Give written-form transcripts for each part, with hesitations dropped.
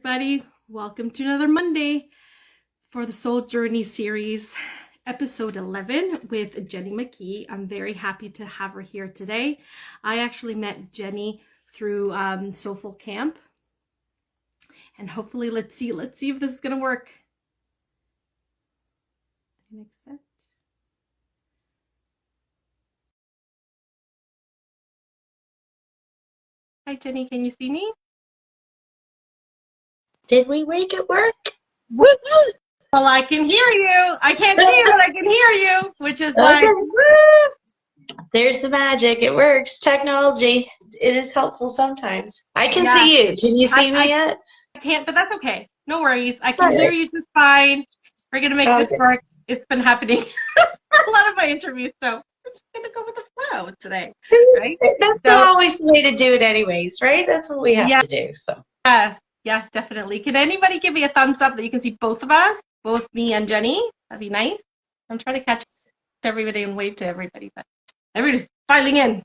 Everybody, welcome to another Monday for the Soul Journey series, episode 11 with Jenny McKee. I'm very happy to have her here today. I actually met Jenny through Soulful Camp, and hopefully let's see if this is gonna work. Accept. Hi Jenny, can you see me? Did we make it work? Well, I can hear you. I can't see you, but I can hear you, which is like, woo! There's the magic. It works. Technology. It is helpful sometimes. I can see you. Can you see me yet? I can't, but that's okay. No worries. I can hear you just fine. We're going to make this work. It's been happening for a lot of my interviews, so we're just going to go with the flow today. Right? That's not always the way to do it anyways, right? That's what we have to do. So Yes, definitely. Can anybody give me a thumbs up that you can see both of us, both me and Jenny? That'd be nice. I'm trying to catch everybody and wave to everybody, but everybody's filing in.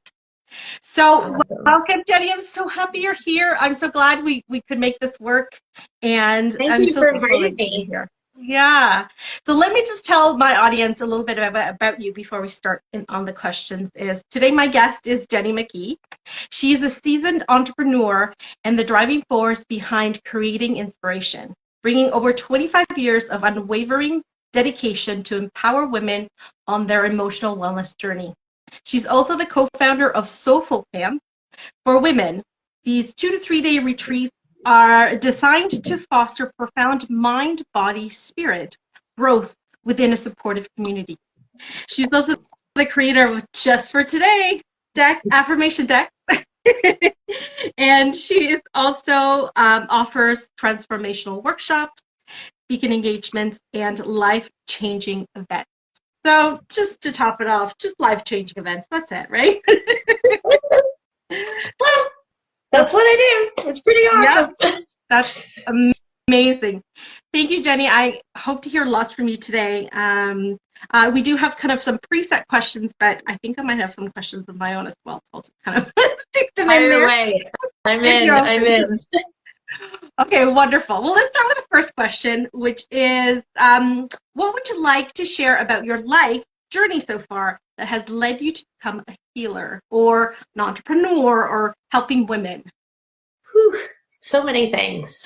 So welcome, Jenny. I'm so happy you're here. I'm so glad we could make this work. And thank you for inviting me here. Yeah. So let me just tell my audience a little bit about you before we start on the questions. Today my guest is Jenny McKee. She's a seasoned entrepreneur and the driving force behind creating inspiration, bringing over 25 years of unwavering dedication to empower women on their emotional wellness journey. She's also the co-founder of Soulful Camp for women. These 2 to 3 day retreats are designed to foster profound mind, body, spirit growth within a supportive community. She's also the creator of Just for Today Affirmation Decks. And she is also offers transformational workshops, speaking engagements, and life-changing events. So just to top it off, just life-changing events. That's it, right? Well, that's what I do. It's pretty awesome. Yep. That's amazing. Thank you, Jenny. I hope to hear lots from you today. We do have kind of some preset questions, but I think I might have some questions of my own as well. So I'll just kind of stick them in there. Way. I'm in. Okay, wonderful. Well, let's start with the first question, which is, what would you like to share about your life journey so far that has led you to become a healer or an entrepreneur or helping women? Whew. So many things.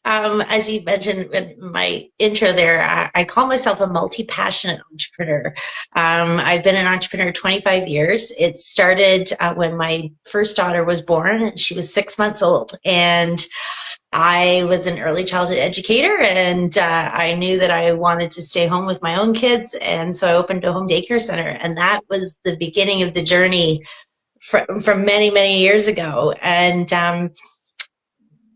As you mentioned in my intro there, I call myself a multi-passionate entrepreneur. I've been an entrepreneur 25 years. It started when my first daughter was born, and she was 6 months old. And I was an early childhood educator, and I knew that I wanted to stay home with my own kids. And so I opened a home daycare center. And that was the beginning of the journey from many, many years ago. And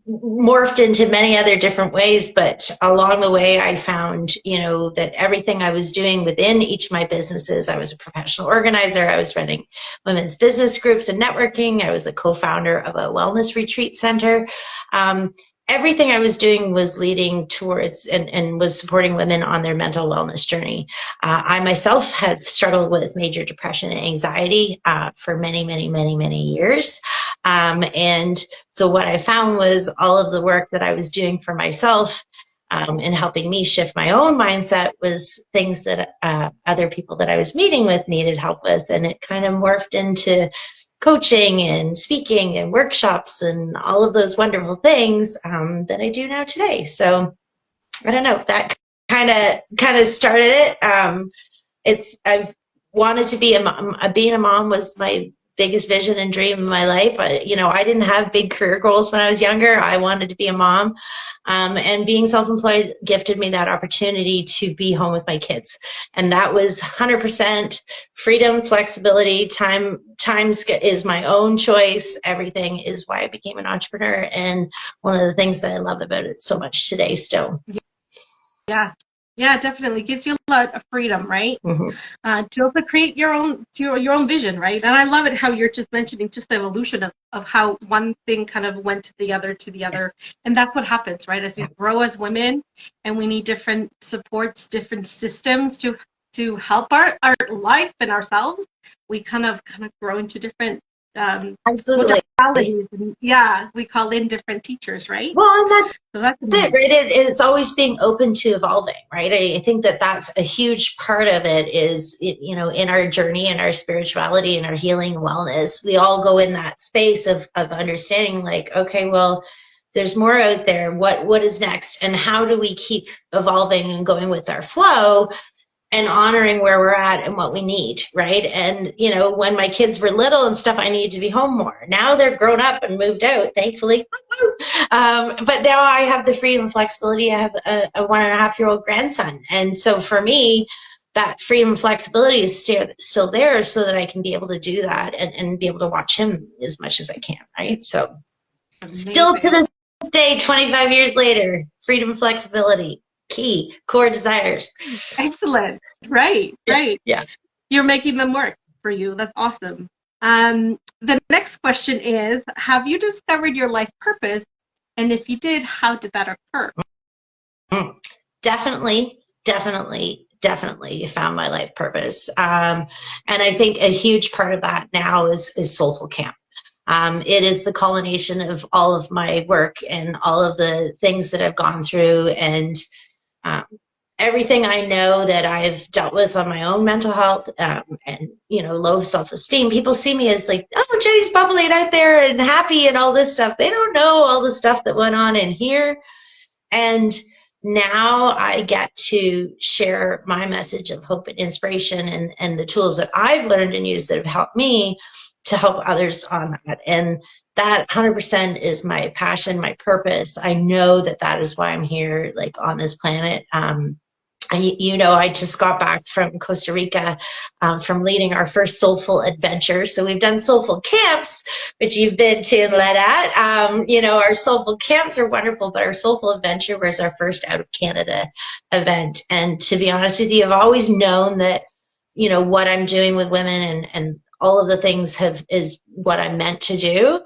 morphed into many other different ways, but along the way I found, that everything I was doing within each of my businesses, I was a professional organizer, I was running women's business groups and networking, I was the co-founder of a wellness retreat center. Everything I was doing was leading towards and was supporting women on their mental wellness journey. I myself have struggled with major depression and anxiety for many, many, many, many years. And so what I found was all of the work that I was doing for myself and helping me shift my own mindset was things that other people that I was meeting with needed help with. And it kind of morphed into coaching and speaking and workshops and all of those wonderful things that I do now today. So I don't know if that kind of started it. I've wanted to be a mom. Being a mom was my biggest vision and dream in my life. I didn't have big career goals when I was younger. I wanted to be a mom. And being self-employed gifted me that opportunity to be home with my kids. And that was 100% freedom, flexibility, time is my own choice. Everything is why I became an entrepreneur. And one of the things that I love about it so much today still. Yeah, definitely gives you a lot of freedom, right? Mm-hmm. To also create your own vision, right? And I love it how you're just mentioning just the evolution of how one thing kind of went to the other, and that's what happens, right? As we grow as women, and we need different supports, different systems to help our life and ourselves. We kind of grow into different Absolutely. modalities. And yeah, we call in different teachers, right? Well, and that's So that's it, amazing. right? It's always being open to evolving, right? I think that that's a huge part of it is, you know, in our journey and our spirituality and our healing and wellness, we all go in that space of understanding like, okay, well, there's more out there. What is next? And how do we keep evolving and going with our flow and honoring where we're at and what we need, right? And, you know, when my kids were little and stuff, I needed to be home more. Now they're grown up and moved out, thankfully. But now I have the freedom and flexibility. I have a 1.5-year-old grandson. And so for me, that freedom and flexibility is still there so that I can be able to do that and be able to watch him as much as I can, right? So still to Amazing. this day, 25 years later, freedom and flexibility. Key core desires. Excellent. Right. Yeah. You're making them work for you. That's awesome. The next question is, have you discovered your life purpose? And if you did, how did that occur? Definitely found my life purpose. And I think a huge part of that now is Soulful Camp. It is the culmination of all of my work and all of the things that I've gone through, and everything I know that I've dealt with on my own mental health, and, you know, low self-esteem. People see me as like, oh, Jenny's bubbling out there and happy and all this stuff. They don't know all the stuff that went on in here. And now I get to share my message of hope and inspiration and the tools that I've learned and used that have helped me to help others on that. And that 100% is my passion, my purpose. I know that that is why I'm here, like on this planet. And you know, I just got back from Costa Rica from leading our first soulful adventure. So we've done soulful camps, which you've been to and led at. You know, our soulful camps are wonderful, but our soulful adventure was our first out of Canada event. And to be honest with you, I've always known that, you know, what I'm doing with women and all of the things is what I'm meant to do.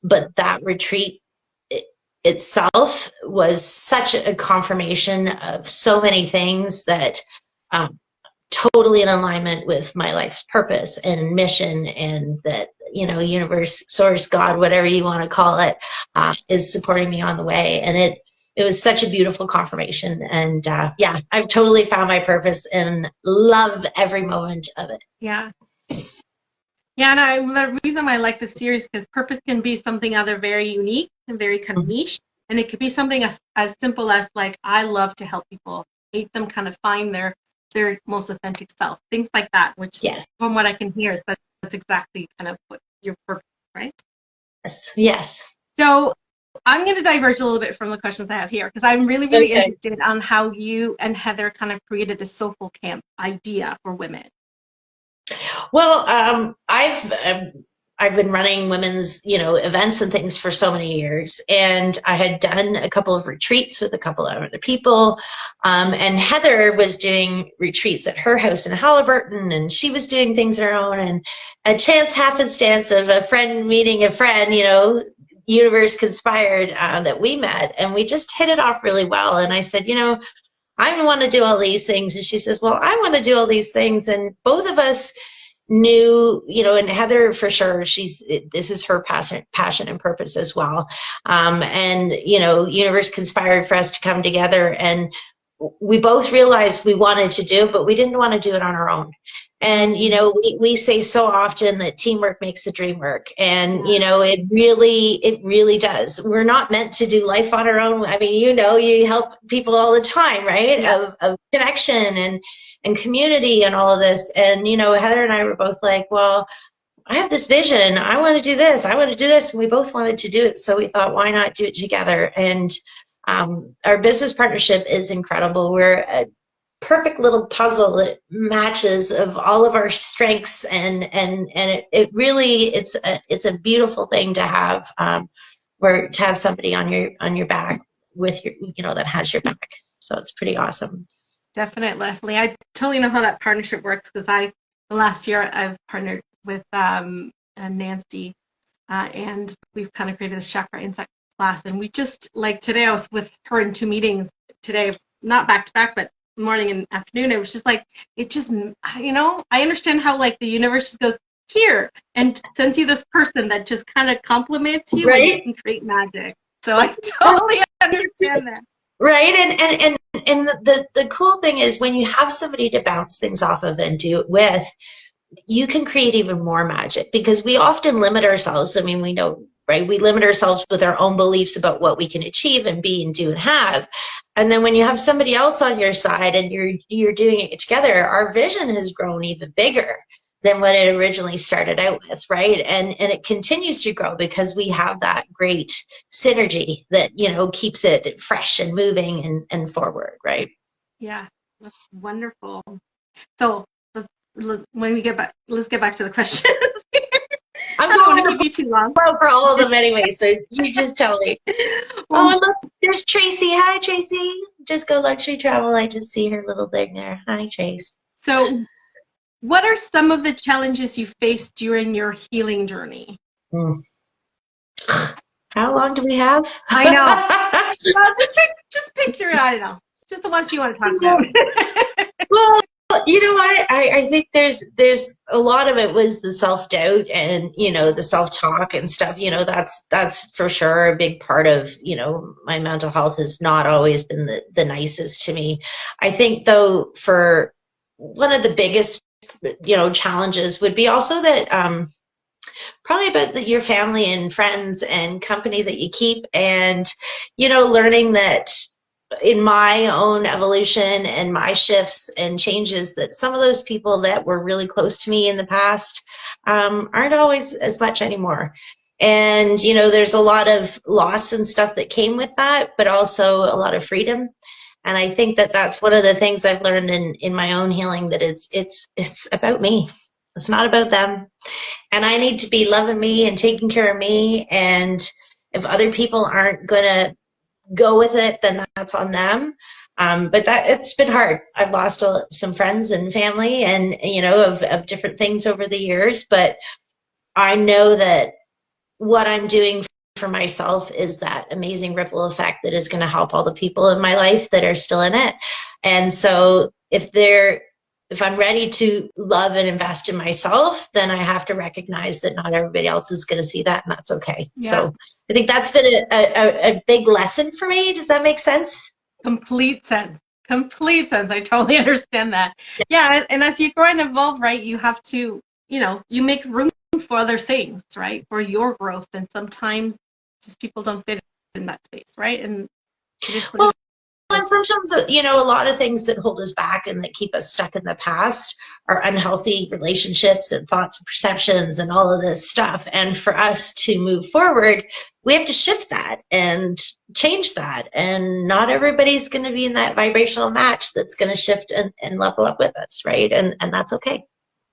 But that retreat itself was such a confirmation of so many things that totally in alignment with my life's purpose and mission, and that, you know, universe, source, God, whatever you want to call it, is supporting me on the way. And it was such a beautiful confirmation. And yeah, I've totally found my purpose and love every moment of it. Yeah. Yeah, and the reason why I like this series is because purpose can be something either very unique and very kind of niche, and it could be something as simple as like, I love to help people, aid them kind of find their most authentic self, things like that. Which, Yes, from what I can hear, that's exactly kind of what your purpose is, right? yes. So I'm going to diverge a little bit from the questions I have here because I'm really, really Okay. interested on how you and Heather kind of created the Soulful Camp idea for women. Well, I've been running women's, you know, events and things for so many years, and I had done a couple of retreats with a couple of other people, and Heather was doing retreats at her house in Halliburton, and she was doing things on her own, and a chance happenstance of a friend meeting a friend, you know, universe conspired that we met, and we just hit it off really well. And I said, you know, I want to do all these things, and she says, well, I want to do all these things, and both of us knew, you know, and Heather for sure, this is her passion and purpose as well. And, you know, universe conspired for us to come together, and we both realized we wanted to do it, but we didn't want to do it on our own. And, you know, we say so often that teamwork makes the dream work. And, you know, it really does. We're not meant to do life on our own. I mean, you know, you help people all the time, right? Yeah. Of connection and community and all of this. And, you know, Heather and I were both like, well, I have this vision. I want to do this. I want to do this. And we both wanted to do it. So we thought, why not do it together? And our business partnership is incredible. We're a perfect little puzzle that matches of all of our strengths. And it really, it's a beautiful thing to have, where to have somebody on your back with your, you know, that has your back. So it's pretty awesome. Definitely. I totally know how that partnership works because last year I've partnered with Nancy, and we've kind of created this chakra insight class. And we just, like today, I was with her in 2 meetings today, not back to back, but morning and afternoon. It was just like, it just, you know, I understand how like the universe just goes, here and sends you this person that just kind of compliments you and you Right? can create magic. So I totally understand that. Right. And the cool thing is when you have somebody to bounce things off of and do it with, you can create even more magic because we often limit ourselves. I mean, we know, right? We limit ourselves with our own beliefs about what we can achieve and be and do and have. And then when you have somebody else on your side and you're doing it together, our vision has grown even bigger than what it originally started out with, right? And it continues to grow because we have that great synergy that, you know, keeps it fresh and moving and forward, right? Yeah, that's wonderful. So when we get back, let's get back to the questions. I'm I don't going want to to keep you too long. go for all of them anyway, so you just tell me. Well, Oh, look, there's Tracy. Hi, Tracy. Just Go Luxury Travel. I just see her little thing there. Hi, Trace. so what are some of the challenges you faced during your healing journey? Mm. How long do we have? I know. Just pick your, I don't know, just the ones you want to talk about. Well, you know what? I think there's a lot of it was the self-doubt and, you know, the self-talk and stuff. You know, that's for sure a big part of, you know, my mental health has not always been the nicest to me. I think though, for one of the biggest, you know, challenges would be also that probably about your family and friends and company that you keep, and, you know, learning that in my own evolution and my shifts and changes that some of those people that were really close to me in the past aren't always as much anymore. And, you know, there's a lot of loss and stuff that came with that, but also a lot of freedom. And I think that that's one of the things I've learned in my own healing, that it's about me. It's not about them. And I need to be loving me and taking care of me. And if other people aren't going to go with it, then that's on them. But that it's been hard. I've lost some friends and family and, you know, of different things over the years. But I know that what I'm doing for myself is that amazing ripple effect that is going to help all the people in my life that are still in it. And so if I'm ready to love and invest in myself, then I have to recognize that not everybody else is going to see that, and that's okay. Yeah. So I think that's been a big lesson for me. Does that make sense? Complete sense. Complete sense. I totally understand that. Yeah, and as you grow and evolve, right, you have to, you know, you make room for other things, right, for your growth. And sometimes just people don't fit in that space, right? And it is what Well, it and sometimes, you know, a lot of things that hold us back and that keep us stuck in the past are unhealthy relationships and thoughts and perceptions and all of this stuff. And for us to move forward, we have to shift that and change that. And not everybody's going to be in that vibrational match that's going to shift and level up with us, right? And that's okay.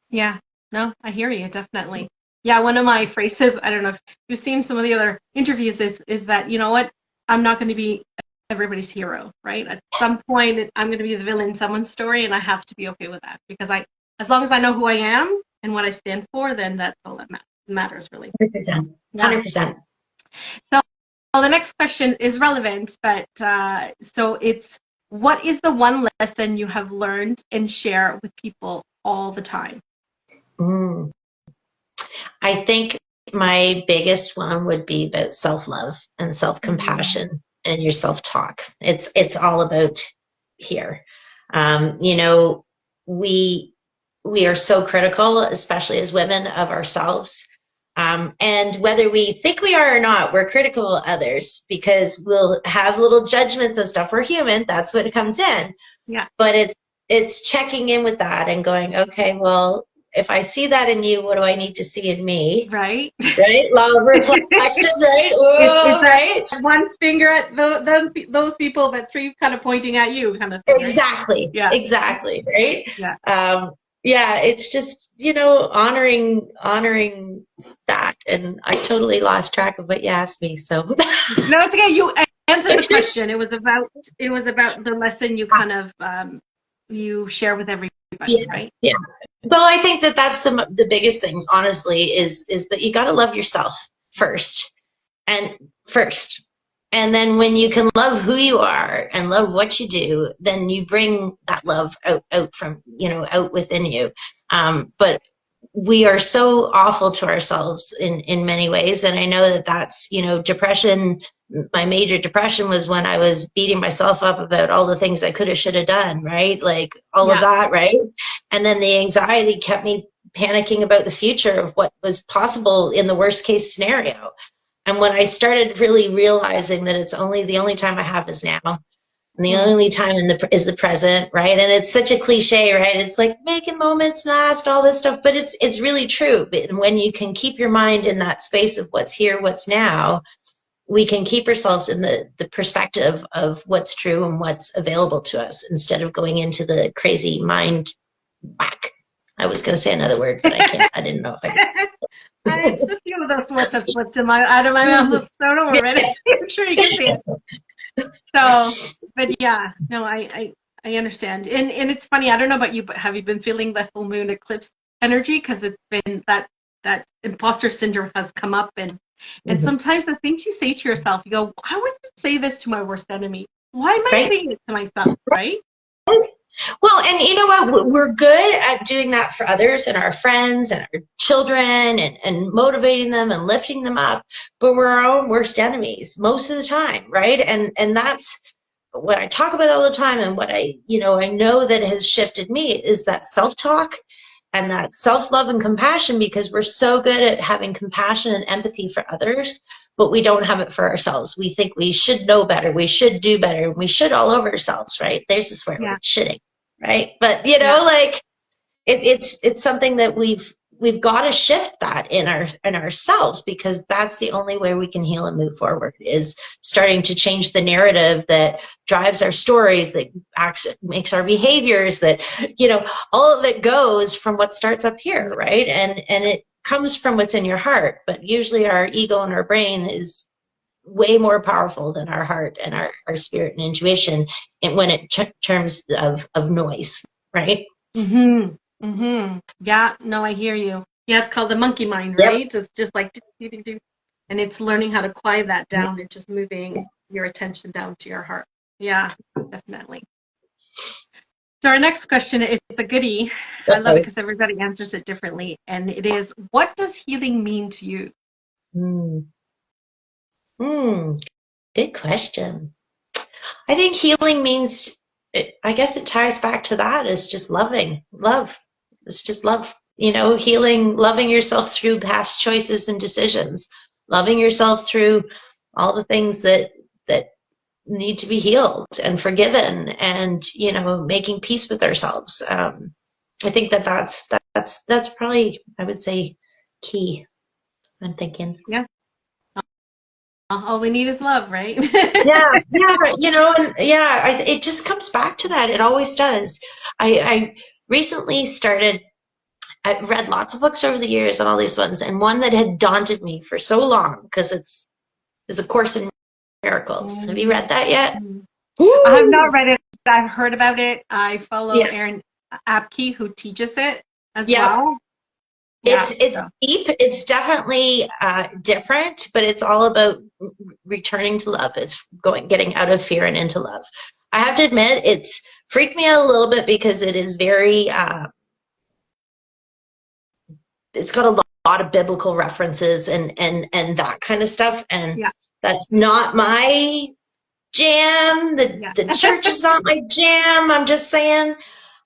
Yeah, no, I hear you, definitely. Yeah, one of my phrases, I don't know if you've seen some of the other interviews, is that, you know what, I'm not going to be everybody's hero, right? At some point, I'm going to be the villain in someone's story, and I have to be okay with that because as long as I know who I am and what I stand for, then that's all that matters, really. 100%. Yeah. 100%. So, well, the next question is relevant, but so it's, what is the one lesson you have learned and share with people all the time? Mm. I think my biggest one would be about self-love and self-compassion and your self-talk. It's all about here. You know, we are so critical, especially as women, of ourselves. And whether we think we are or not, we're critical of others because we'll have little judgments and stuff. We're human. That's what it comes in. Yeah. But it's checking in with that and going, okay, well, if I see that in you, what do I need to see in me? Right. Right? Law of reflection, right? Whoa, It's right? one finger at those people, but three kind of pointing at you, kind of thing, right? Exactly. Yeah. Exactly. Right? Yeah. Yeah, it's just, you know, honoring that. And I totally lost track of what you asked me. So No, it's okay. You answered the question. It was about the lesson you kind of you share with everybody, yeah, right? yeah. Well, I think that that's the biggest thing, honestly, is that you got to love yourself first. And then when you can love who you are and love what you do, then you bring that love out from, you know, out within you. But we are so awful to ourselves in many ways. And I know that that's, you know, depression. My major depression was when I was beating myself up about all the things I could have, should have done, right? Like all of Yeah. that, right? And then the anxiety kept me panicking about the future of what was possible in the worst case scenario. And when I started really realizing that it's only the only time I have is now, and the only time is the present, right? And it's such a cliche, right? It's like making moments last, all this stuff, but it's really true. But when you can keep your mind in that space of what's here, what's now, we can keep ourselves in the perspective of what's true and what's available to us instead of going into the crazy mind whack. I was going to say another word, but I can't. I didn't know if I could. It's a few of those words have slipped out of my mouth, so don't worry. I'm sure you can see it. So, but yeah, no, I understand. And it's funny, I don't know about you, but have you been feeling the full moon eclipse energy? Because it's been that imposter syndrome has come up, and sometimes the things you say to yourself, you go, why would you say this to my worst enemy? Why am I Right? saying it to myself, right? Well, and you know what? We're good at doing that for others and our friends and our children and motivating them and lifting them up, but we're our own worst enemies most of the time, right? And that's what I talk about all the time, and what I know that has shifted me is that self-talk and that self-love and compassion, because we're so good at having compassion and empathy for others, but we don't have it for ourselves. We think we should know better, we should do better, we should all over ourselves, right? There's the swear Yeah, word, shitting, right? But yeah, like it's something that we've got to shift that in ourselves, because that's the only way we can heal and move forward, is starting to change the narrative that drives our stories, that makes our behaviors, that all of it goes from what starts up here, right? And it comes from what's in your heart, but usually our ego and our brain is way more powerful than our heart and our spirit and intuition, and when it terms of noise, right? Yeah, no, I hear you. Yeah, it's called the monkey mind, Yep. right? It's just like, do, do, do. And it's learning how to quiet that down and just moving your attention down to your heart. Yeah, definitely. So our next question, it's a goodie. I love it Okay. because everybody answers it differently. And it is, what does healing mean to you? Hmm. Good question. I think healing means, I guess it ties back to that. It's just love. It's just love, healing, loving yourself through past choices and decisions, loving yourself through all the things that need to be healed and forgiven, and, making peace with ourselves. I think that's probably, I would say, key. I'm thinking. Yeah, all we need is love, right? Yeah, and yeah, it just comes back to that. It always does. I recently started, I've read lots of books over the years and all these ones, and one that had daunted me for so long, because is A Course in Miracles. Have you read that yet? I have not Woo! read it. I've heard about it. I follow Yeah, Erin Apke, who teaches it as yeah. well. Yeah. It's So, deep. It's definitely different, but it's all about returning to love. It's getting out of fear and into love. I have to admit, it's freaked me out a little bit, because it is very it's got a lot of biblical references and that kind of stuff, and yeah, that's not my jam. yeah. The church is not my jam, I'm just saying.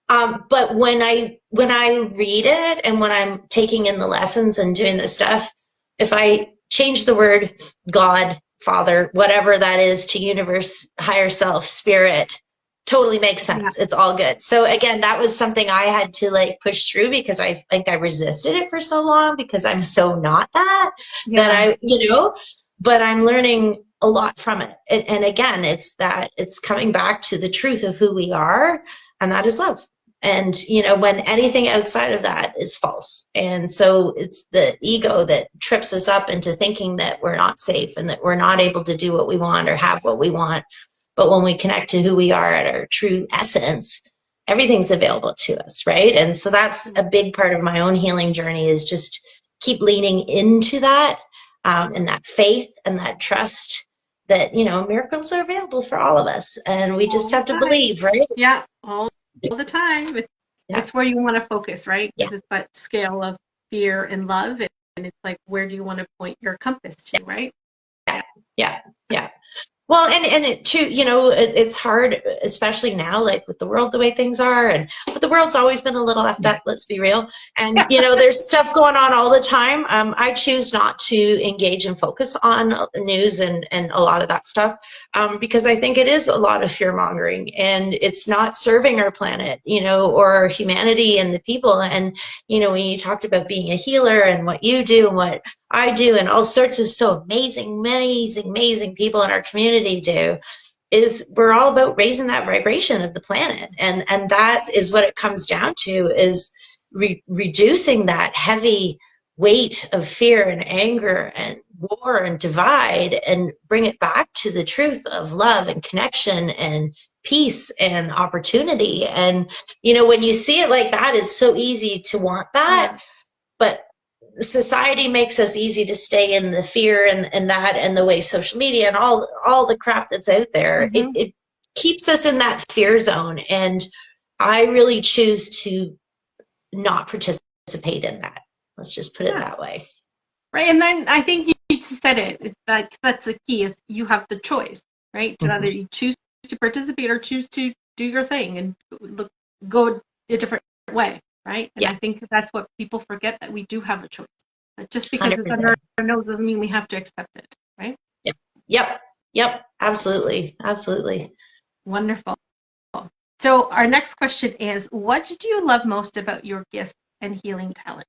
But when I read it, and when I'm taking in the lessons and doing this stuff, if I change the word God, Father, whatever that is, to universe, higher self, spirit, totally makes Yeah. sense. It's all good. So again, that was something I had to like push through, because I think I resisted it for so long, because I'm so not that Yeah. but I'm learning a lot from it. And again, it's coming back to the truth of who we are, and that is love. And when anything outside of that is false, and so it's the ego that trips us up into thinking that we're not safe and that we're not able to do what we want or have what we want. But when we connect to who we are at our true essence, everything's available to us, right? And so that's a big part of my own healing journey, is just keep leaning into that, and that faith and that trust that miracles are available for all of us, and we All just the have to time. believe, right? Yeah. All the time. Yeah. It's where you want to focus, right? Yeah. Because it's that scale of fear and love, and it's like, where do you want to point your compass to, right? Yeah. Yeah. Well, and it too, it's hard, especially now, like with the world the way things are, but the world's always been a little effed up. Let's be real. And there's stuff going on all the time. I choose not to engage and focus on news and a lot of that stuff, because I think it is a lot of fear mongering, and it's not serving our planet, or humanity and the people. And when you talked about being a healer and what you do and what I do and all sorts of so amazing people in our community do, is we're all about raising that vibration of the planet. And that is what it comes down to, is reducing that heavy weight of fear and anger and war and divide, and bring it back to the truth of love and connection and peace and opportunity. And, when you see it like that, it's so easy to want that. But society makes us easy to stay in the fear and that, and the way social media and all the crap that's out there, it keeps us in that fear zone. And I really choose to not participate in that. Let's just put it that way. Right. And then I think you just said it. It's like, that's the key, is you have the choice, right? To either you choose to participate or choose to do your thing and go a different way. Right. And I think that's what people forget, that we do have a choice. That just because 100%. It's under our nose doesn't mean we have to accept it. Right. Yep. Absolutely. Wonderful. So our next question is, what do you love most about your gifts and healing talent?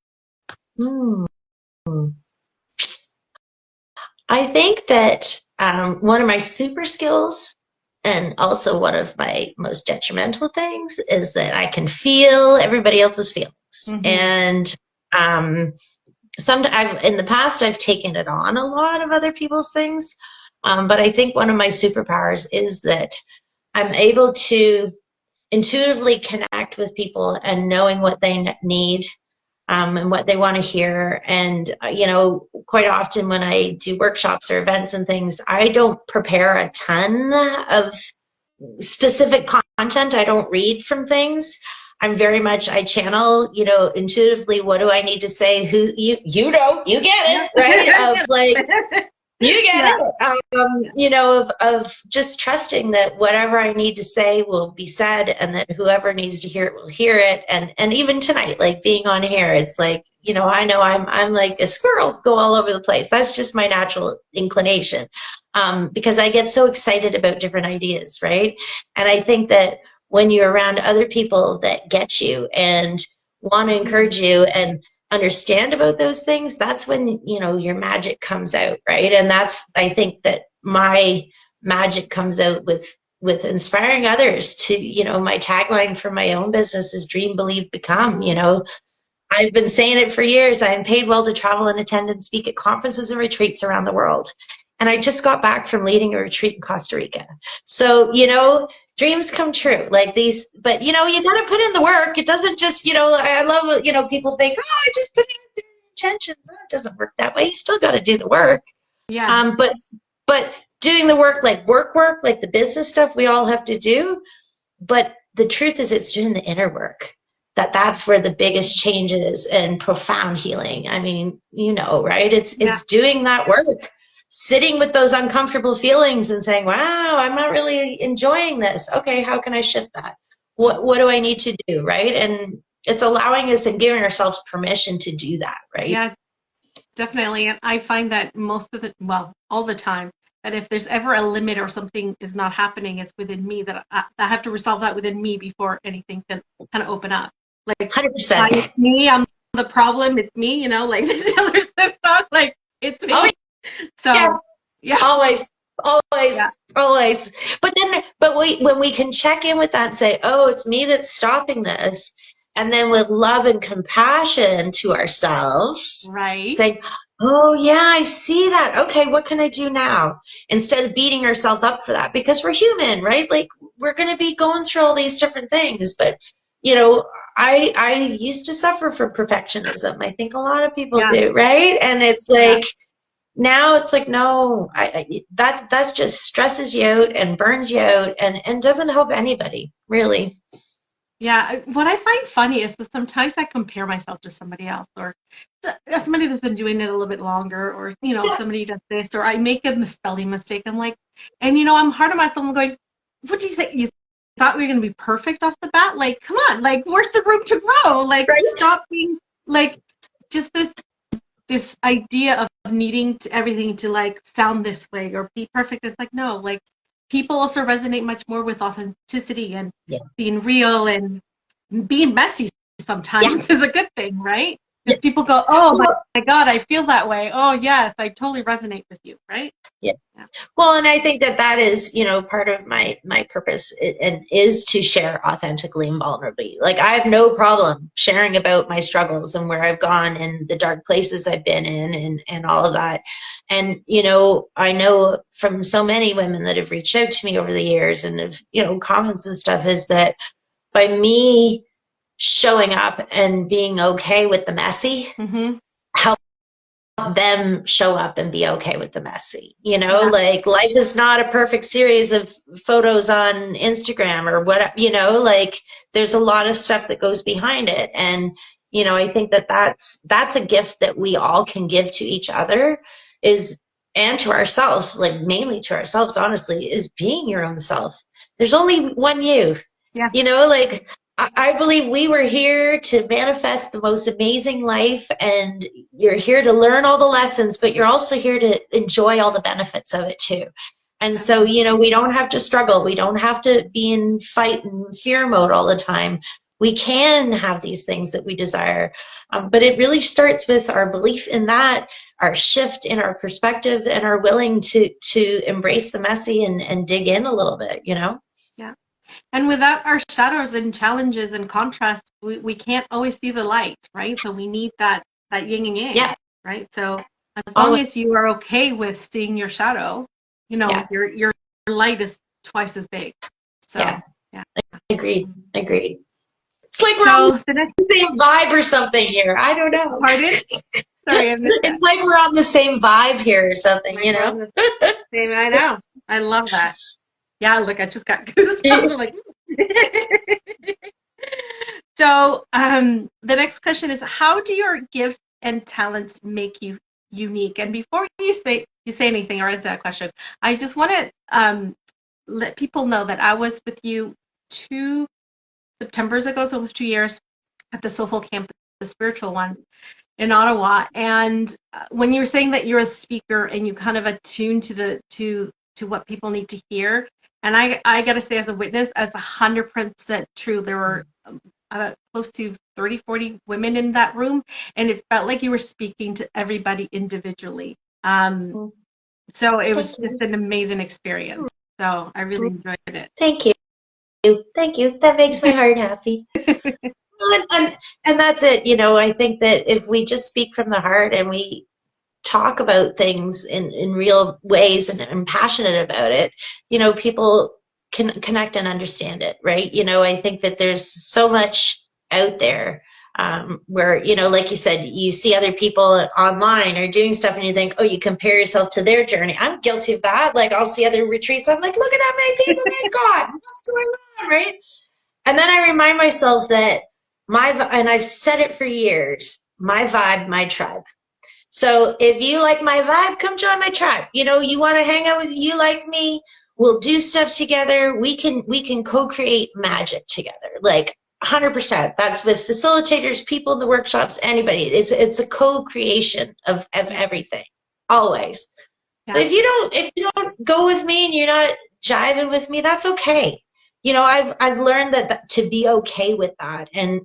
I think that one of my super skills, and also one of my most detrimental things, is that I can feel everybody else's feelings. And in the past, I've taken it on a lot of other people's things. But I think one of my superpowers is that I'm able to intuitively connect with people, and knowing what they need, and what they want to hear. And, quite often when I do workshops or events and things, I don't prepare a ton of specific content. I don't read from things. I'm very much, I channel, intuitively, what do I need to say? You get it, right? Of like, you get it. Of just trusting that whatever I need to say will be said, and that whoever needs to hear it will hear it. And even tonight, like being on here, it's like, I know I'm like a squirrel, go all over the place. That's just my natural inclination, because I get so excited about different ideas, right? And I think that when you're around other people that get you and want to encourage you and understand about those things, that's when your magic comes out, right? And that's, I think that my magic comes out with inspiring others to, my tagline for my own business is dream, believe, become. I've been saying it for years. I am paid well to travel and attend and speak at conferences and retreats around the world. And I just got back from leading a retreat in Costa Rica. So, dreams come true like these, but you got to put in the work. It doesn't just, I love, people think, oh, I just put in the intentions. Oh, it doesn't work that way. You still got to do the work. Yeah. But doing the work, like work, like the business stuff we all have to do. But the truth is, it's doing the inner work. That's where the biggest change is, and profound healing. I mean, right? It's doing that work. Sitting with those uncomfortable feelings and saying, wow, I'm not really enjoying this. Okay, how can I shift that? What do I need to do, right? And it's allowing us and giving ourselves permission to do that, right? Yeah, definitely. And I find that all the time, that if there's ever a limit or something is not happening, it's within me, that I have to resolve that within me before anything can kind of open up. Like 100%. It's me, I'm the problem, it's me, like the Taylor Swift song, like it's me. Oh, so yeah. Always. But when we can check in with that and say, oh, it's me that's stopping this, and then with love and compassion to ourselves, right, saying, oh yeah, I see that. Okay, what can I do now? Instead of beating ourselves up for that, because we're human, right? Like, we're going to be going through all these different things. But I used to suffer from perfectionism. I think a lot of people do, right? And it's like, now it's like, no, that just stresses you out and burns you out and doesn't help anybody, really. Yeah, what I find funny is that sometimes I compare myself to somebody else, or somebody that's been doing it a little bit longer, or Yeah, somebody does this, or I make a spelling mistake. I'm like, and I'm hard on myself. I'm going, what do you say? You thought we were going to be perfect off the bat? Like, come on, like, where's the room to grow? Like, right. stop being like just this idea of needing everything to like sound this way or be perfect. It's like, no, like people also resonate much more with authenticity and Yeah, being real, and being messy yeah, sometimes is a good thing, right? yeah. Because people go, oh Well, my God, I feel that way. Oh yes, I totally resonate with you, right? yeah. Yeah. Well, and I think that that is, part of my purpose, and is to share authentically and vulnerably. Like I have no problem sharing about my struggles and where I've gone and the dark places I've been in, and all of that. And I know from so many women that have reached out to me over the years and have, comments and stuff, is that by me showing up and being okay with the messy, Mm-hmm. them show up and be okay with the messy. Yeah. Like life is not a perfect series of photos on Instagram or what, like there's a lot of stuff that goes behind it. And I think that that's a gift that we all can give to each other, is, and to ourselves, like mainly to ourselves, honestly, is being your own self. There's only one you. Yeah. Like I believe we were here to manifest the most amazing life, and you're here to learn all the lessons, but you're also here to enjoy all the benefits of it too. And so, we don't have to struggle. We don't have to be in fight and fear mode all the time. We can have these things that we desire. But it really starts with our belief in that, our shift in our perspective, and our willing to embrace the messy and dig in a little bit, Yeah. And without our shadows and challenges and contrast, we can't always see the light, right? So we need that yin and yang, Yeah. right? So as long Always. as you are okay with seeing your shadow, Yeah. your light is twice as big. So Yeah. yeah. Agreed. It's like we're on So the the next, same vibe or something here. I don't know. pardon? Sorry, I missed that. It's like we're on the same vibe here or something, Like we're on the same. I know. I love that. Yeah, look, I just got goosebumps. I'm like, so the next question is, how do your gifts and talents make you unique? And before you say anything or answer that question, I just want to let people know that I was with you 2 Septembers ago, so almost 2 years, at the Soulful Camp, the spiritual one in Ottawa. And when you were saying that you're a speaker and you kind of attune to what people need to hear, and I got to say, as a witness, as 100% true. There were close to 30, 40 women in that room, and it felt like you were speaking to everybody individually. So it Thank was just you. an amazing experience. So I really enjoyed it. Thank you. Thank you. That makes my heart happy. And that's it. I think that if we just speak from the heart and we talk about things in real ways, and passionate about it, people can connect and understand it, right? I think that there's so much out there, where, like you said, you see other people online or doing stuff and you think, oh, you compare yourself to their journey. I'm guilty of that. Like I'll see other retreats. I'm like, look at how many people they've got. What's going on, right? And then I remind myself that and I've said it for years, my vibe, my tribe. So if you like my vibe, come join my tribe. You want to hang out with you like me, we'll do stuff together. We can co-create magic together. Like 100%. That's with facilitators, people in the workshops, anybody. It's a co-creation of everything. Always. But Yeah. if you don't go with me and you're not jiving with me, that's okay. I've learned that to be okay with that. And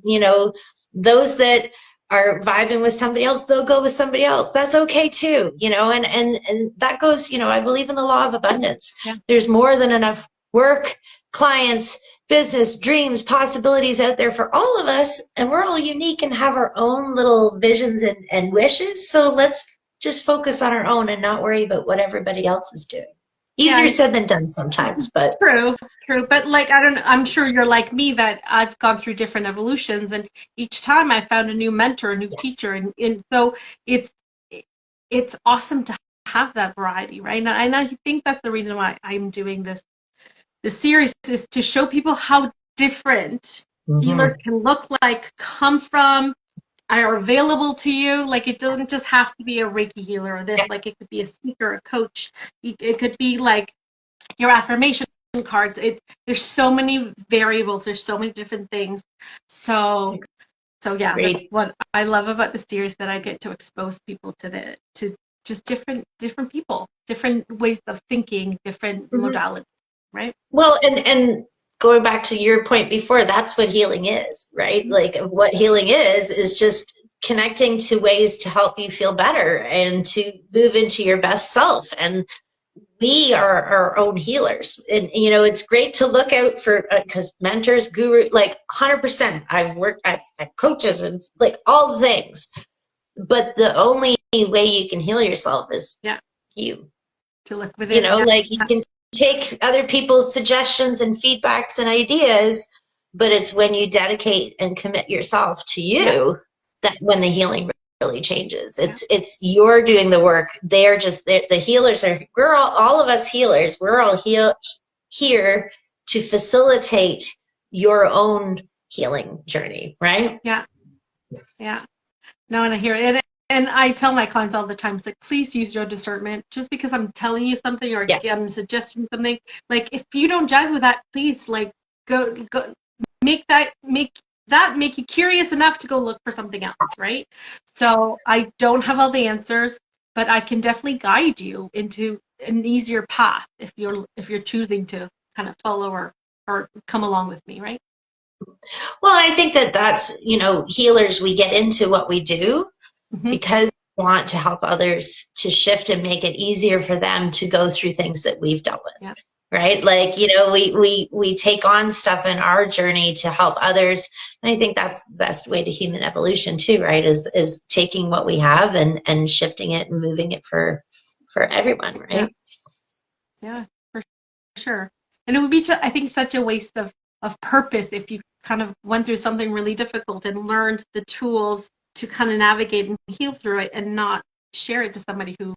those that are vibing with somebody else, they'll go with somebody else. That's okay too. And that goes, I believe in the law of abundance. Yeah. There's more than enough work, clients, business, dreams, possibilities out there for all of us. And we're all unique and have our own little visions and wishes. So let's just focus on our own and not worry about what everybody else is doing. Easier Yeah. said than done sometimes, but True. But like, I don't know, I'm sure you're like me, that I've gone through different evolutions, and each time I found a new mentor, a new yes. teacher. And so it's, it's awesome to have that variety, right? And I think that's the reason why I'm doing this series, is to show people how different healers can look like, come from, are available to you. Like, it doesn't just have to be a Reiki healer or this. Like, it could be a speaker, a coach. It could be like your affirmation cards. There's so many variables. There's so many different things. So yeah, that's Great. what I love about the series, that I get to expose people to just different people, different ways of thinking, different modalities, right? Well, and going back to your point before, that's what healing is, right? Like, what healing is just connecting to ways to help you feel better and to move into your best self. And we are our own healers. And, you know, it's great to look out for, because mentors, guru, like 100%, I've had coaches and like all the things. But the only way you can heal yourself is you. To look within. You know, like, you can take other people's suggestions and feedbacks and ideas, but it's when you dedicate and commit yourself to you that when the healing really changes. It's you're doing the work. They're just the healers are. We're all of us healers. We're all here to facilitate your own healing journey, right? Yeah. No, and I hear it. And I tell my clients all the time, it's like, please use your discernment. Just because I'm telling you something or I'm suggesting something, like, if you don't jive with that, please, like, go make you curious enough to go look for something else, right? So I don't have all the answers, but I can definitely guide you into an easier path if you're choosing to kind of follow or come along with me, right? Well, I think that's, you know, healers, we get into what we do because we want to help others to shift and make it easier for them to go through things that we've dealt with. Right? Like, you know, we take on stuff in our journey to help others. And I think that's the best way to human evolution too, right? Is taking what we have and shifting it and moving it for everyone, right? Yeah, for sure. And it would be, I think, such a waste of purpose if you kind of went through something really difficult and learned the tools to kind of navigate and heal through it and not share it to somebody who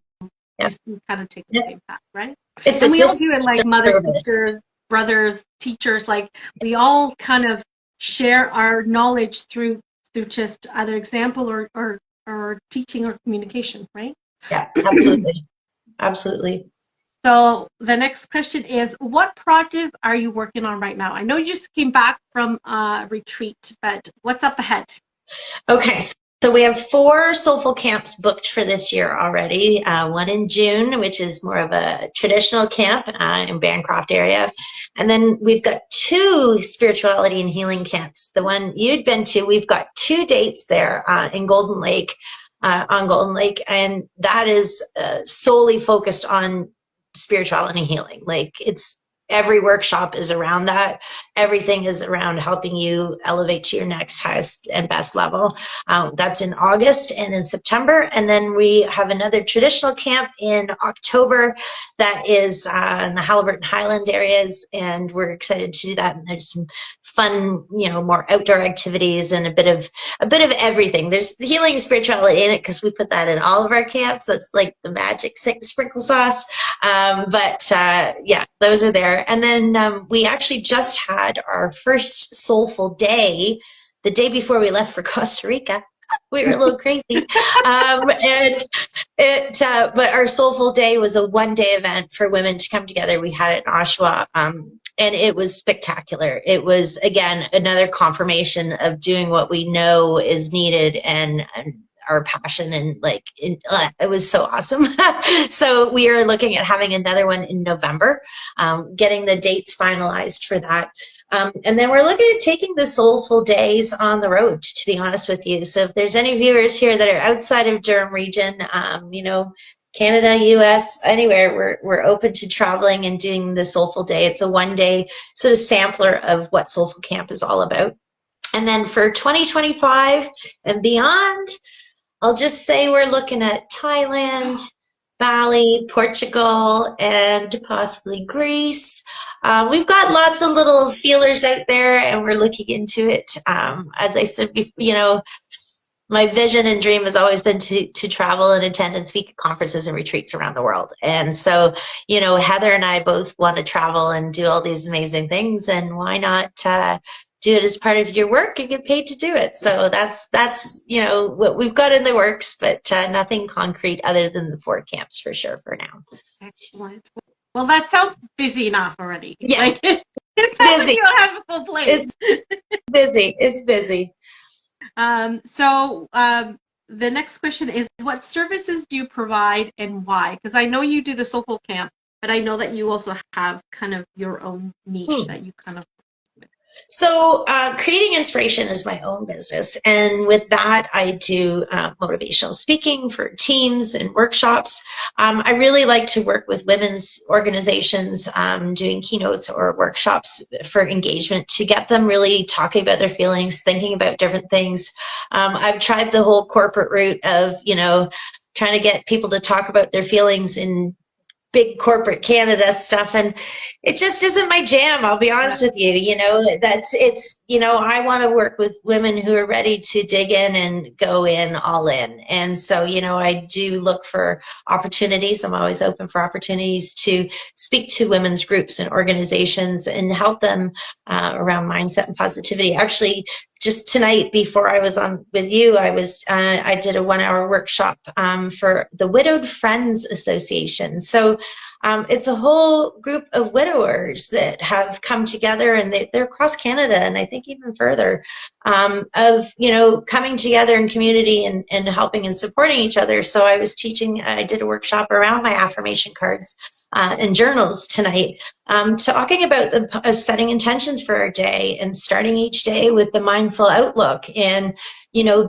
kind of take the same path, right? And we all do it, like mothers, sisters, brothers, teachers, like we all kind of share our knowledge through just either example or teaching or communication, right? Yeah, absolutely. Absolutely. So the next question is, what projects are you working on right now? I know you just came back from a retreat, but what's up ahead? Okay, so we have 4 soulful camps booked for this year already. One in June, which is more of a traditional camp in Bancroft area. And then we've got 2 spirituality and healing camps. The one you'd been to, we've got 2 dates there in Golden Lake, on Golden Lake. And that is solely focused on spirituality and healing. Like, it's every workshop is around that. Everything is around helping you elevate to your next highest and best level. That's in August and in September. And then we have another traditional camp in October that is in the Haliburton Highland areas. And we're excited to do that. And there's some fun, you know, more outdoor activities and a bit of everything. There's the healing and spirituality in it because we put that in all of our camps. That's like the magic sprinkle sauce. Yeah, those are there. And then we actually just had our first soulful day the day before we left for Costa Rica. We were a little crazy. But our soulful day was a 1-day event for women to come together. We had it in Oshawa. And it was spectacular. It was, again, another confirmation of doing what we know is needed and our passion, and like it was so awesome. So we are looking at having another one in November, getting the dates finalized for that. And then we're looking at taking the soulful days on the road, to be honest with you. So if there's any viewers here that are outside of Durham region, you know, Canada, US, anywhere, we're open to traveling and doing the soulful day. It's a 1-day sort of sampler of what Soulful Camp is all about. And then for 2025 and beyond, I'll just say we're looking at Thailand, Bali, Portugal, and possibly Greece. We've got lots of little feelers out there, and we're looking into it. As I said before, you know, my vision and dream has always been to travel and attend and speak at conferences and retreats around the world. And so, you know, Heather and I both want to travel and do all these amazing things. And why not do it as part of your work and get paid to do it. So that's what we've got in the works, but nothing concrete other than the 4 camps for sure for now. Excellent. Well, that sounds busy enough already. Yes, It sounds busy. like you have a full plate. It's busy. It's busy. The next question is, what services do you provide and why? Because I know you do the Soulful Camp, but I know that you also have kind of your own niche that you kind of. So, creating inspiration is my own business. And with that, I do motivational speaking for teams and workshops. I really like to work with women's organizations, doing keynotes or workshops for engagement to get them really talking about their feelings, thinking about different things. I've tried the whole corporate route of, trying to get people to talk about their feelings in big corporate Canada stuff, and it just isn't my jam. I'll be honest with you. I want to work with women who are ready to dig in and go in all in. And so, I do look for opportunities. I'm always open for opportunities to speak to women's groups and organizations and help them around mindset and positivity. Actually, just tonight before I was on with you, I did a 1-hour workshop for the Widowed Friends Association. So it's a whole group of widowers that have come together, and they're across Canada and I think even further, of coming together in community and helping and supporting each other. So I did a workshop around my affirmation cards and journals tonight, talking about setting intentions for our day and starting each day with the mindful outlook, and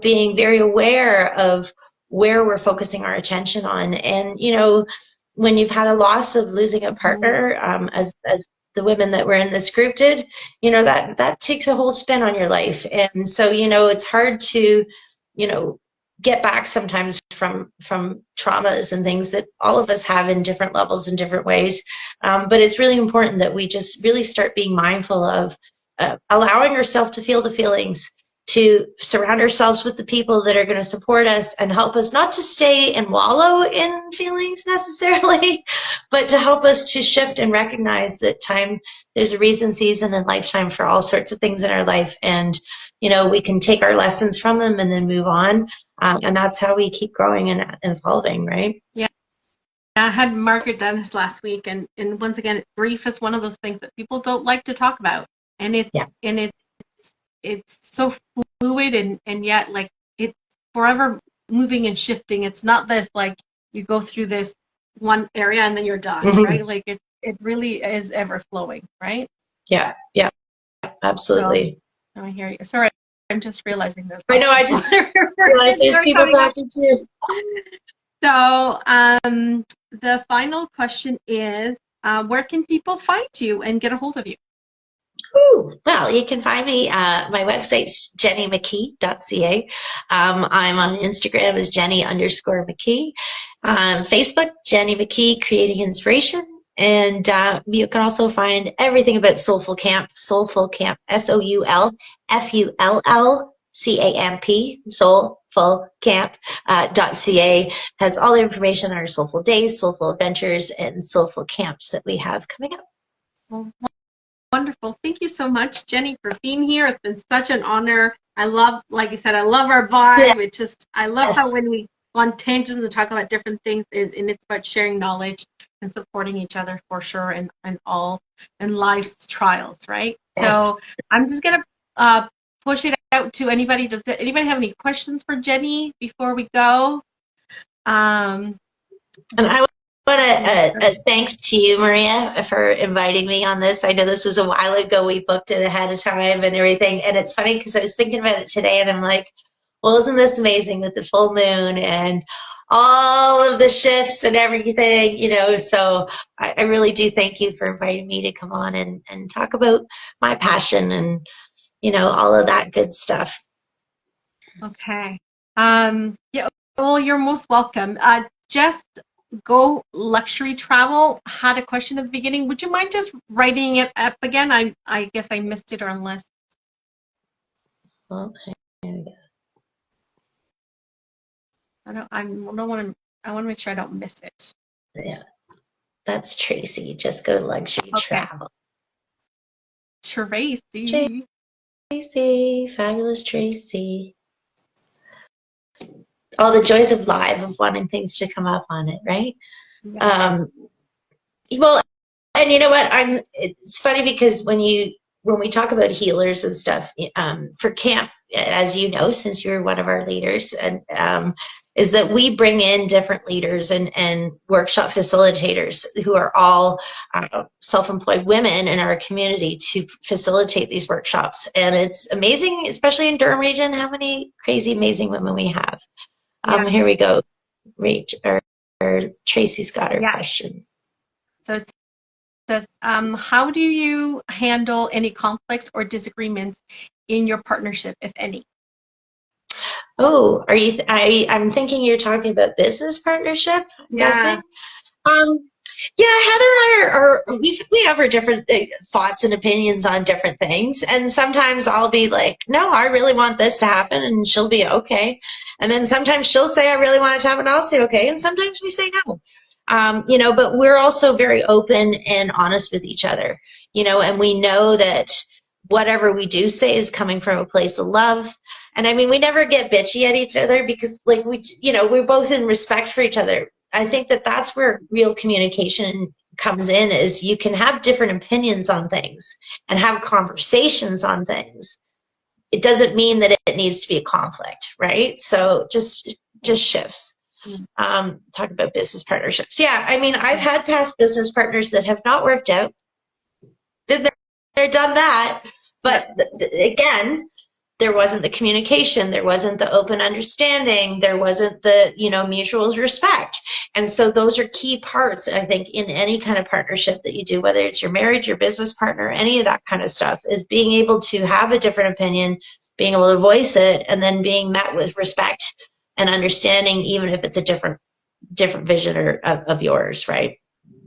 being very aware of where we're focusing our attention on. And when you've had a loss of losing a partner, as the women that were in this group did, that takes a whole spin on your life. And so it's hard to get back sometimes from traumas and things that all of us have in different levels in different ways. But it's really important that we just really start being mindful of allowing ourselves to feel the feelings, to surround ourselves with the people that are going to support us and help us not to stay and wallow in feelings necessarily, but to help us to shift and recognize that there's a reason, season, and lifetime for all sorts of things in our life. And, we can take our lessons from them and then move on. And that's how we keep growing and evolving, right? Yeah. I had Margaret Dennis last week, and once again, grief is one of those things that people don't like to talk about. And it's so fluid, and yet like it's forever moving and shifting. It's not this like you go through this one area and then you're done, right? Like it really is ever flowing, right? Yeah, absolutely. So, I hear you. Sorry, I'm just realizing this. I know, I just realized there's people talking too. So the final question is, where can people find you and get a hold of you? Well, you can find me. My website's jennymckee.ca. I'm on Instagram as Jenny_McKee. Facebook, Jenny McKee, Creating Inspiration. And you can also find everything about Soulful Camp, SoulfulCamp, SoulfulCamp, soulfulcamp.ca, has all the information on our Soulful Days, Soulful Adventures, and Soulful Camps that we have coming up. Well, wonderful. Thank you so much, Jenny, for being here. It's been such an honor. I love, like you said, I love our vibe. Yeah. I love how when we go on tangents and talk about different things, and it's about sharing knowledge and supporting each other for sure, and all in life's trials, right? Yes. So I'm just gonna push it out to anybody. Does anybody have any questions for Jenny before we go? And I want a thanks to you, Maria, for inviting me on this. I know this was a while ago. We booked it ahead of time and everything. And it's funny because I was thinking about it today, and I'm like, well, isn't this amazing with the full moon and all of the shifts and everything, so I really do thank you for inviting me to come on and talk about my passion and, all of that good stuff. Okay. Yeah, well, you're most welcome. Just Go Luxury Travel had a question at the beginning. Would you mind just writing it up again? I guess I missed it, or unless. Okay. I want to make sure I don't miss it. Yeah, that's Tracy. Just Go Luxury Travel. Tracy. Tracy, fabulous Tracy. All the joys of live, of wanting things to come up on it, right? Yeah. Well, and you know what? It's funny because when we talk about healers and stuff, for camp, as you know, since you're one of our leaders, and is that we bring in different leaders and workshop facilitators who are all self-employed women in our community to facilitate these workshops. And it's amazing, especially in Durham region, how many crazy, amazing women we have. Here we go. Tracy's got her question. So it says, how do you handle any conflicts or disagreements in your partnership, if any? Oh, are you? I'm thinking you're talking about business partnership. I'm guessing. Yeah, Heather and I we have our different thoughts and opinions on different things, and sometimes I'll be like, "No, I really want this to happen," and she'll be okay, and then sometimes she'll say, "I really want it to happen," and I'll say, "Okay," and sometimes we say no. But we're also very open and honest with each other, and we know that whatever we do say is coming from a place of love. And I mean, we never get bitchy at each other because like we're both in respect for each other. I think that that's where real communication comes in, is you can have different opinions on things and have conversations on things. It doesn't mean that it needs to be a conflict, right? So just shifts. Talk about business partnerships. Yeah, I mean, I've had past business partners that have not worked out. Been there, done that. But again, there wasn't the communication, there wasn't the open understanding, there wasn't the mutual respect. And so those are key parts, I think, in any kind of partnership that you do, whether it's your marriage, your business partner, any of that kind of stuff, is being able to have a different opinion, being able to voice it, and then being met with respect and understanding, even if it's a different vision of yours, right?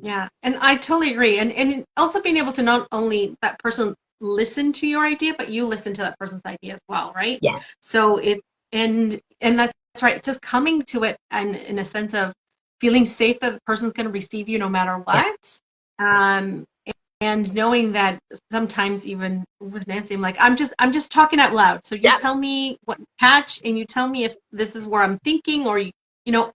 Yeah, and I totally agree. And also being able to not only that person listen to your idea, but you listen to that person's idea as well, right? Yes. So it's and that's right. Just coming to it and in a sense of feeling safe that the person's going to receive you no matter what. Um, and knowing that sometimes even with Nancy, I'm like, I'm just talking out loud. So you tell me what you catch, and you tell me if this is where I'm thinking, or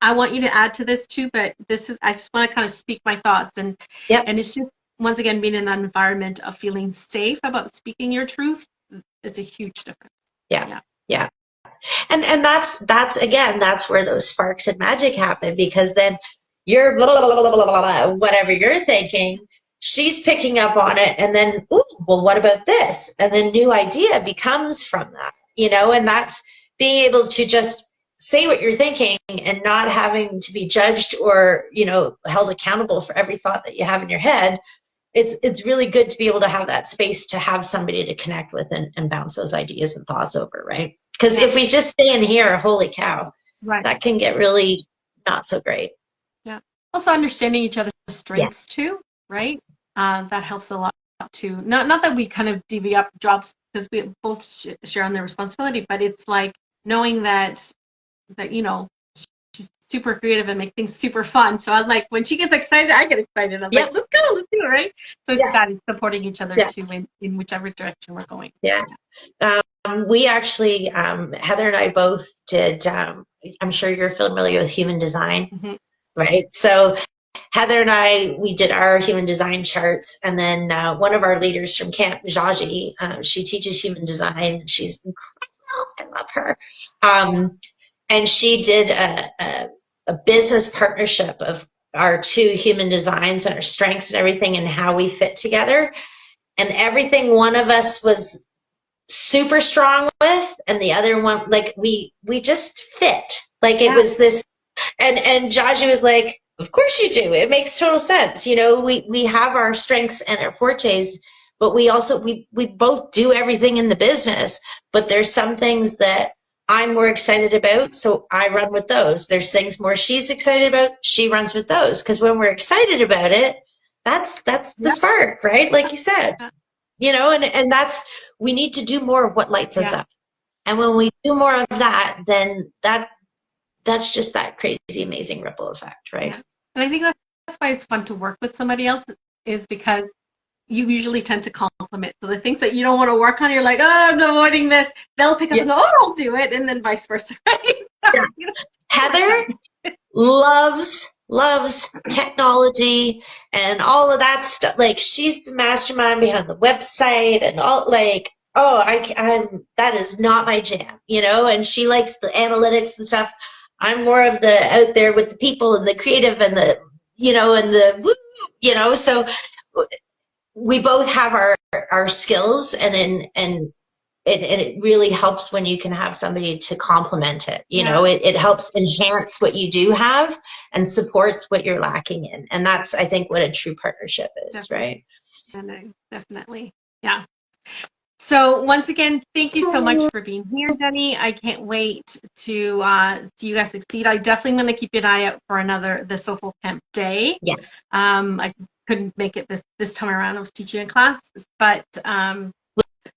I want you to add to this too, but I just want to kind of speak my thoughts. And it's just, once again, being in that environment of feeling safe about speaking your truth is a huge difference. Yeah. And that's again, that's where those sparks and magic happen, because then you're blah, blah, blah, blah, blah, whatever you're thinking, she's picking up on it, and then, ooh, well, what about this? And then new idea becomes from that, and that's being able to just say what you're thinking and not having to be judged or, held accountable for every thought that you have in your head. It's really good to be able to have that space to have somebody to connect with and bounce those ideas and thoughts over, right? Because if we just stay in here, holy cow, that can get really not so great. Yeah. Also understanding each other's strengths too, right? That helps a lot too. Not that we kind of divvy up jobs because we both share on their responsibility, but it's like knowing that she's super creative and make things super fun. So I'm like, when she gets excited, I get excited. I'm like, let's go, let's do it, right? So it's that supporting each other too in whichever direction we're going. We actually, Heather and I both did, I'm sure you're familiar with human design, right? So Heather and I, we did our human design charts, and then one of our leaders from camp, Jaji, she teaches human design. She's incredible. I love her. And she did a business partnership of our two human designs and our strengths and everything and how we fit together. And everything one of us was super strong with, and the other one, like we just fit. Like it was this, and Jaji was like, of course you do. It makes total sense. We have our strengths and our fortes, but we also, we both do everything in the business, but there's some things that I'm more excited about, so I run with those. There's things more she's excited about, she runs with those. Because when we're excited about it, that's the spark, right? Like you said, and that's, we need to do more of what lights us up. And when we do more of that, then that's just that crazy, amazing ripple effect, right? And I think that's why it's fun to work with somebody else, is because you usually tend to compliment. So the things that you don't want to work on, you're like, oh, I'm avoiding this. They'll pick up Yeah. and go, oh, I'll do it, and then vice versa, right? So, Yeah. Heather loves technology and all of that stuff. Like she's the mastermind behind the website and all like, oh, I'm that is not my jam, you know, and she likes the analytics and stuff. I'm more of the out there with the people and the creative and the, you know, and the, you know, so we both have our skills and it really helps when you can have somebody to complement it. You know, it helps enhance what you do have and supports what you're lacking in. And that's, I think, what a true partnership is, definitely. right? Definitely. Yeah. So once again, thank you so much for being here, Jenny. I can't wait to see you guys succeed. I definitely am going to keep an eye out for the Soulful Camp Day. Yes. I couldn't make it this time around. I was teaching a class, but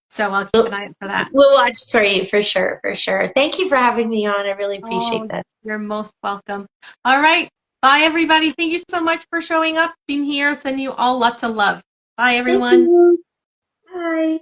so I'll keep an eye out for that. We'll watch for you for sure, for sure. Thank you for having me on. I really appreciate that. You're most welcome. All right. Bye, everybody. Thank you so much for showing up, being here. Sending you all lots of love. Bye, Thank everyone. you. Bye.